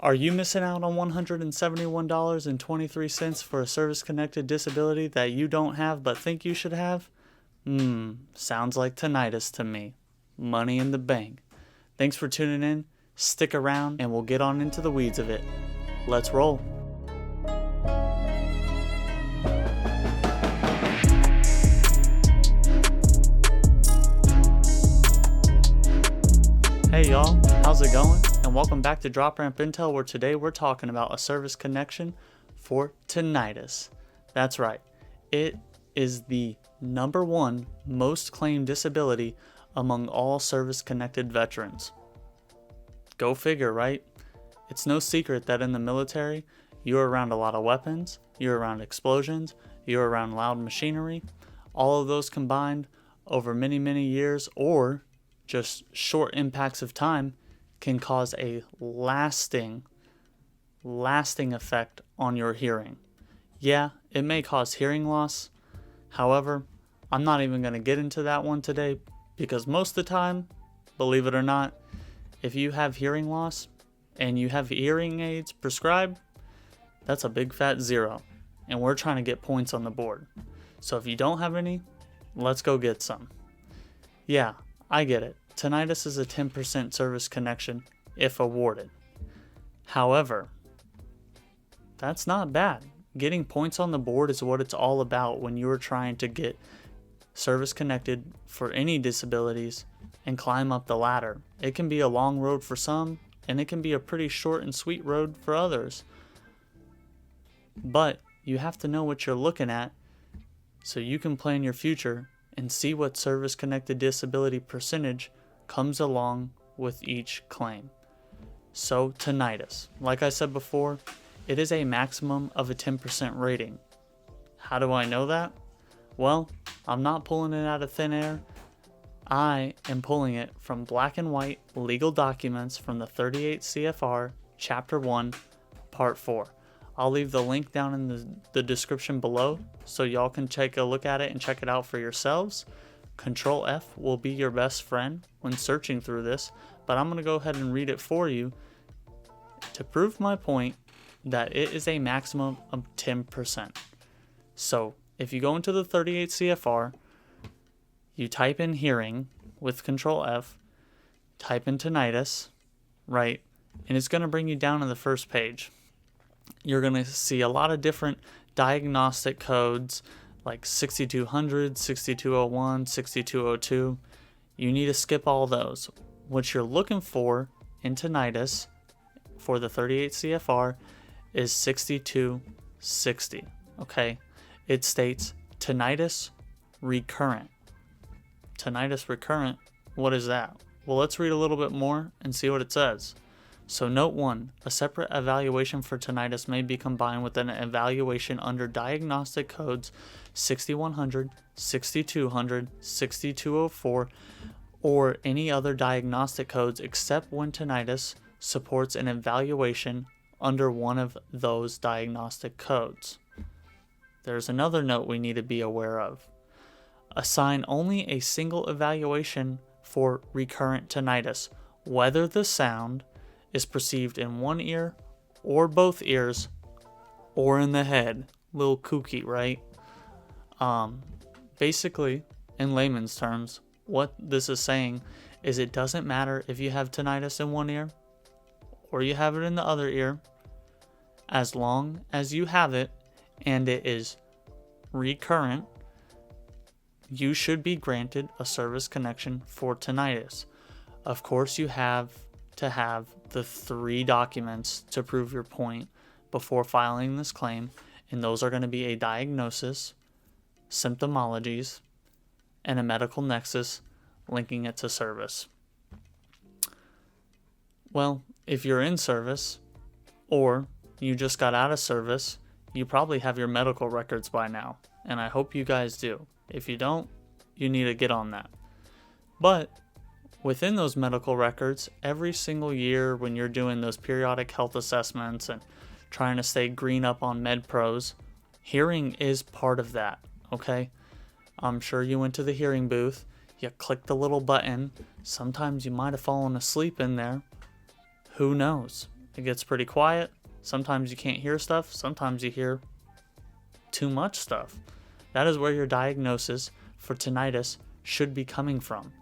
Are you missing out on $171.23 for a service-connected disability that you don't have but think you should have? Sounds like tinnitus to me. Money in the bank. Thanks for tuning in. Stick around and we'll get on into the weeds of it. Let's roll. Hey y'all, how's it going? And welcome back to Drop Ramp Intel, where today we're talking about a service connection for tinnitus. That's right, it is the number one most claimed disability among all service-connected veterans. Go figure, right? It's no secret that in the military, you're around a lot of weapons, you're around explosions, you're around loud machinery. All of those combined over many, many years, or just short impacts of time, can cause a lasting effect on your hearing. Yeah, it may cause hearing loss. However, I'm not even going to get into that one today, because most of the time, believe it or not, if you have hearing loss and you have hearing aids prescribed, that's a big fat 0, and we're trying to get points on the board. So if you don't have any, let's go get some. Yeah, I get it. Tinnitus is a 10% service connection if awarded. However, that's not bad. Getting points on the board is what it's all about when you're trying to get service connected for any disabilities and climb up the ladder. It can be a long road for some, and it can be a pretty short and sweet road for others. But you have to know what you're looking at so you can plan your future and see what service connected disability percentage comes along with each claim. So tinnitus, like I said before, it is a maximum of a 10% rating. How do I know that? Well, I'm not pulling it out of thin air. I am pulling it from black and white legal documents from the 38 CFR Chapter 1, Part 4. I'll leave the link down in the description below so y'all can take a look at it and check it out for yourselves. Control F will be your best friend when searching through this, but I'm going to go ahead and read it for you to prove my point that it is a maximum of 10%. So if you go into the 38 CFR, you type in hearing with Control F, type in tinnitus, right, and it's going to bring you down to the first page. You're going to see a lot of different diagnostic codes like 6200, 6201, 6202. You need to skip all those. What you're looking for in tinnitus for the 38 CFR is 6260. Okay, it states tinnitus recurrent. Tinnitus recurrent, what is that? Well, let's read a little bit more and see what it says. So note 1, a separate evaluation for tinnitus may be combined with an evaluation under diagnostic codes 6100, 6200, 6204, or any other diagnostic codes except when tinnitus supports an evaluation under one of those diagnostic codes. There's another note we need to be aware of. Assign only a single evaluation for recurrent tinnitus, whether the sound is perceived in one ear or both ears or in the head. Little kooky, right? Basically, in layman's terms, what this is saying is it doesn't matter if you have tinnitus in one ear or you have it in the other ear, as long as you have it and it is recurrent, you should be granted a service connection for tinnitus. Of course, you have to have the 3 documents to prove your point before filing this claim, and those are going to be a diagnosis, symptomologies, and a medical nexus linking it to service. Well, if you're in service or you just got out of service, you probably have your medical records by now, and I hope you guys do. If you don't, you need to get on that. But within those medical records, every single year when you're doing those periodic health assessments and trying to stay green up on MedPros, hearing is part of that, okay? I'm sure you went to the hearing booth, you clicked the little button, sometimes you might have fallen asleep in there, who knows? It gets pretty quiet. Sometimes you can't hear stuff. Sometimes you hear too much stuff. That is where your diagnosis for tinnitus should be coming from.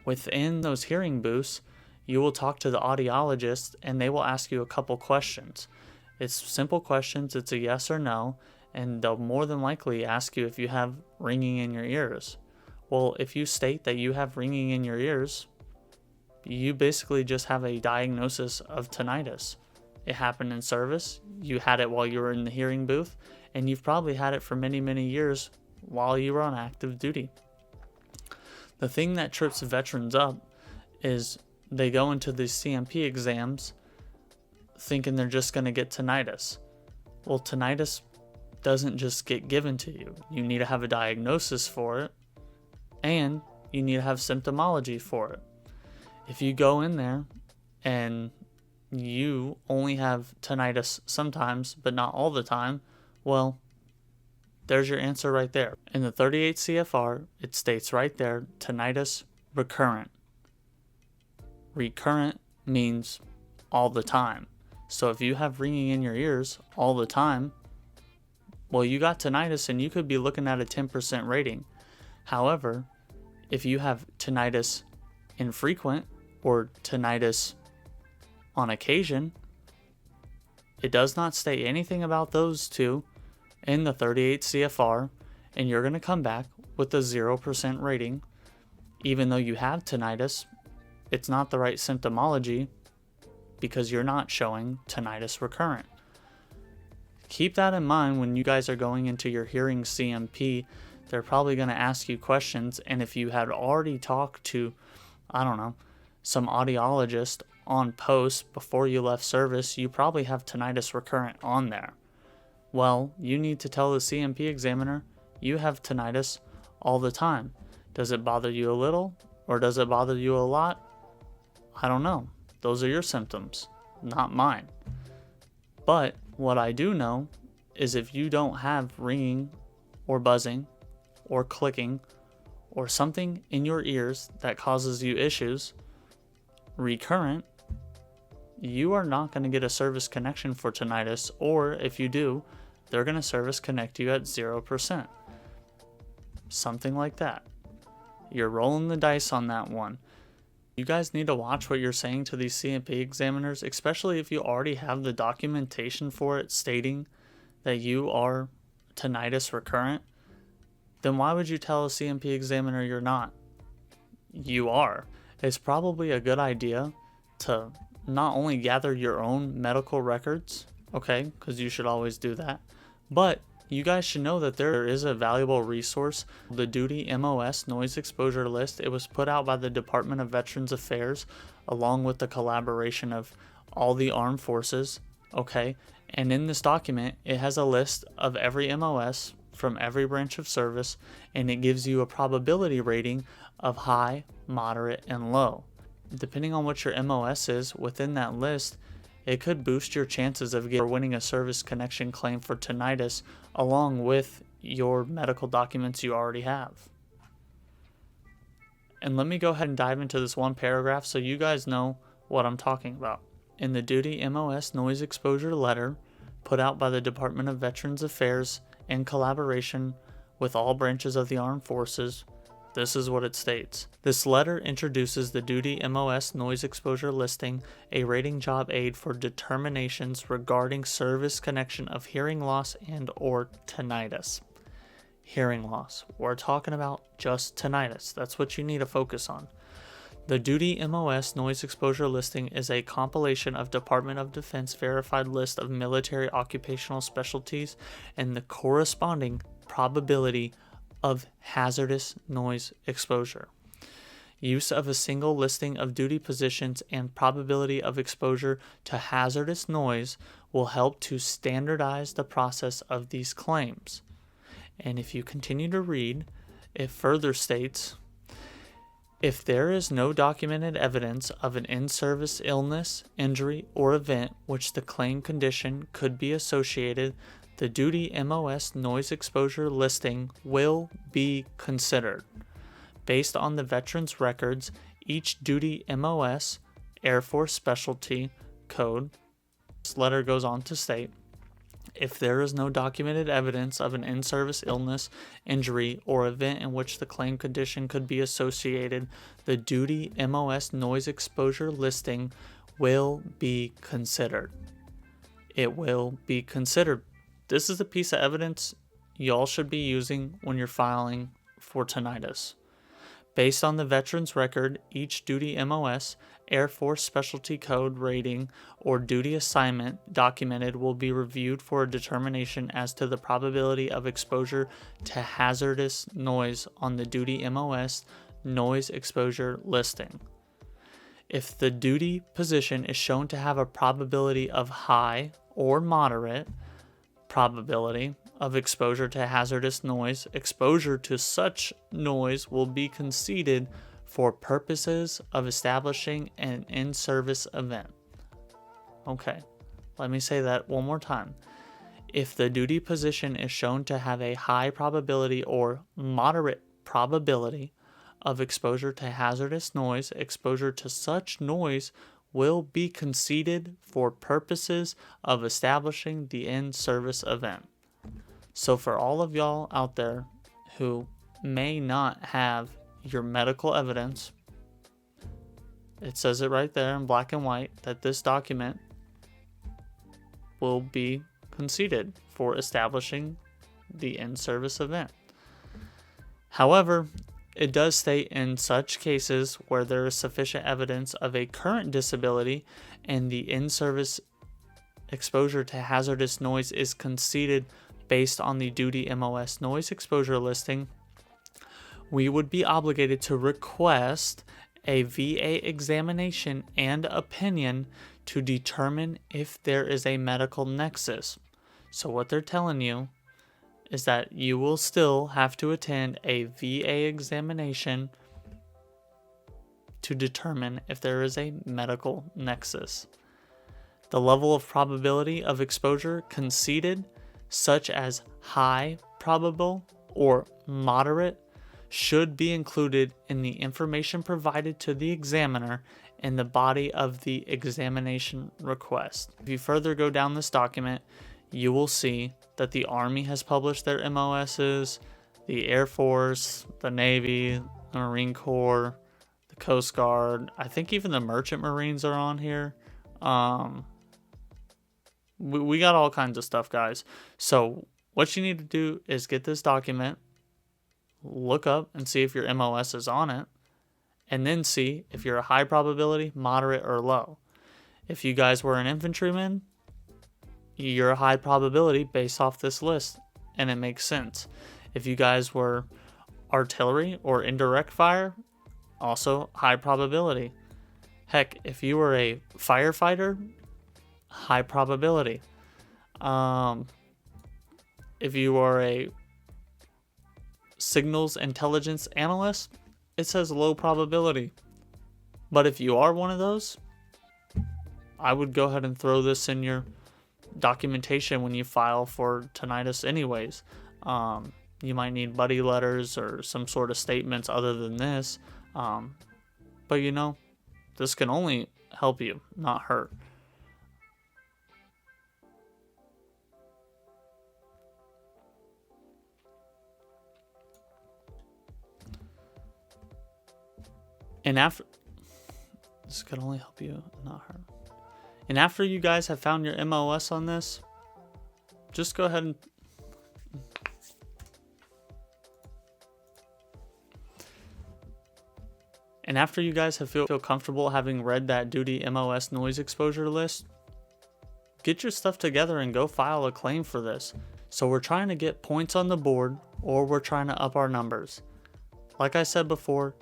Within those hearing booths, you will talk to the audiologist and they will ask you a couple questions. It's simple questions, it's a yes or no, and they'll more than likely ask you if you have ringing in your ears. Well, if you state that you have ringing in your ears, you basically just have a diagnosis of tinnitus. It happened in service, you had it while you were in the hearing booth, and you've probably had it for many, many years while you were on active duty. The thing that trips veterans up is they go into these CMP exams thinking they're just going to get tinnitus. Well, tinnitus doesn't just get given to you. You need to have a diagnosis for it, and you need to have symptomology for it. If you go in there and you only have tinnitus sometimes, but not all the time, well, there's your answer right there. In the 38 CFR, it states right there, tinnitus recurrent. Recurrent means all the time. So if you have ringing in your ears all the time, well, you got tinnitus and you could be looking at a 10% rating. However, if you have tinnitus infrequent or tinnitus on occasion, it does not state anything about those two in the 38 CFR, and you're going to come back with a 0% rating. Even though you have tinnitus, it's not the right symptomology because you're not showing tinnitus recurrent. Keep that in mind when you guys are going into your hearing CMP. They're probably going to ask you questions, and if you had already talked to, some audiologist on post before you left service, you probably have tinnitus recurrent on there. Well, you need to tell the CMP examiner you have tinnitus all the time. Does it bother you a little, or does it bother you a lot? I don't know. Those are your symptoms, not mine. But what I do know is if you don't have ringing or buzzing or clicking or something in your ears that causes you issues, recurrent, you are not going to get a service connection for tinnitus, or if you do, they're going to service connect you at 0%. Something like that. You're rolling the dice on that one. You guys need to watch what you're saying to these CMP examiners, especially if you already have the documentation for it stating that you are tinnitus recurrent. Then why would you tell a CMP examiner you're not? You are. It's probably a good idea to not only gather your own medical records, okay, because you should always do that, but you guys should know that there is a valuable resource, the Duty MOS Noise Exposure List. It was put out by the Department of Veterans Affairs along with the collaboration of all the armed forces, okay? And in this document, it has a list of every MOS from every branch of service, and it gives you a probability rating of high, moderate, and low. Depending on what your MOS is within that list, it could boost your chances of winning a service connection claim for tinnitus along with your medical documents you already have. And let me go ahead and dive into this one paragraph so you guys know what I'm talking about. In the Duty MOS Noise Exposure Letter put out by the Department of Veterans Affairs in collaboration with all branches of the armed forces, this is what it states. This letter introduces the Duty MOS Noise Exposure Listing, a rating job aid for determinations regarding service connection of hearing loss and or tinnitus. Hearing loss. We're talking about just tinnitus. That's what you need to focus on. The Duty MOS Noise Exposure Listing is a compilation of Department of Defense verified list of military occupational specialties and the corresponding probability of hazardous noise exposure. Use of a single listing of duty positions and probability of exposure to hazardous noise will help to standardize the process of these claims. And if you continue to read, it further states, if there is no documented evidence of an in-service illness, injury, or event which the claim condition could be associated, the Duty MOS Noise Exposure Listing will be considered. Based on the veteran's records, each Duty MOS Air Force Specialty Code This letter goes on to state, if there is no documented evidence of an in-service illness, injury, or event in which the claim condition could be associated, the duty MOS noise exposure listing will be considered. It will be considered. This is a piece of evidence y'all should be using when you're filing for tinnitus. Based on the veteran's record, each duty MOS, Air Force Specialty Code rating, or duty assignment documented will be reviewed for a determination as to the probability of exposure to hazardous noise on the duty MOS noise exposure listing. If the duty position is shown to have a probability of high or moderate probability of exposure to hazardous noise, exposure to such noise will be conceded for purposes of establishing an in-service event. Okay, let me say that one more time. If the duty position is shown to have a high probability or moderate probability of exposure to hazardous noise, exposure to such noise will be conceded for purposes of establishing the in-service event. So for all of y'all out there who may not have your medical evidence, it says it right there in black and white that this document will be conceded for establishing the in-service event. However, it does state in such cases where there is sufficient evidence of a current disability and the in-service exposure to hazardous noise is conceded based on the duty MOS noise exposure listing, we would be obligated to request a VA examination and opinion to determine if there is a medical nexus. So what they're telling you is that you will still have to attend a VA examination to determine if there is a medical nexus. The level of probability of exposure conceded, such as high probable or moderate, should be included in the information provided to the examiner in the body of the examination request. If you further go down this document, you will see that the Army has published their MOSs, the Air Force, the Navy, the Marine Corps, the Coast Guard. I think even the Merchant Marines are on here. We got all kinds of stuff, guys. So what you need to do is get this document, look up and see if your MOS is on it, and then see if you're a high probability, moderate, or low. If you guys were an infantryman, you're a high probability based off this list, and it makes sense. If you guys were artillery or indirect fire, also high probability. Heck, if you were a firefighter, high probability. If you are a signals intelligence analyst, it says low probability. But if you are one of those, I would go ahead and throw this in your documentation when you file for tinnitus anyways. You might need buddy letters or some sort of statements other than this. But you know, this can only help you, not hurt. And after, this can only help you, not hurt. And after you guys have found your MOS on this, just go ahead and after you guys have feel comfortable having read that duty MOS noise exposure list, get your stuff together and go file a claim for this. So we're trying to get points on the board, or we're trying to up our numbers. Like I said before,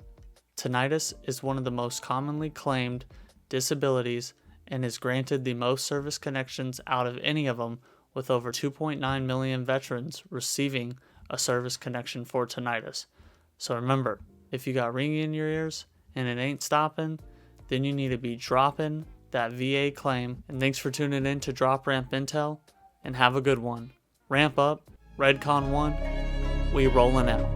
tinnitus is one of the most commonly claimed disabilities and is granted the most service connections out of any of them, with over 2.9 million veterans receiving a service connection for tinnitus. So remember, if you got ringing in your ears and it ain't stopping, then you need to be dropping that VA claim. And thanks for tuning in to Drop Ramp Intel, and have a good one. Ramp up, Redcon 1, we rolling out.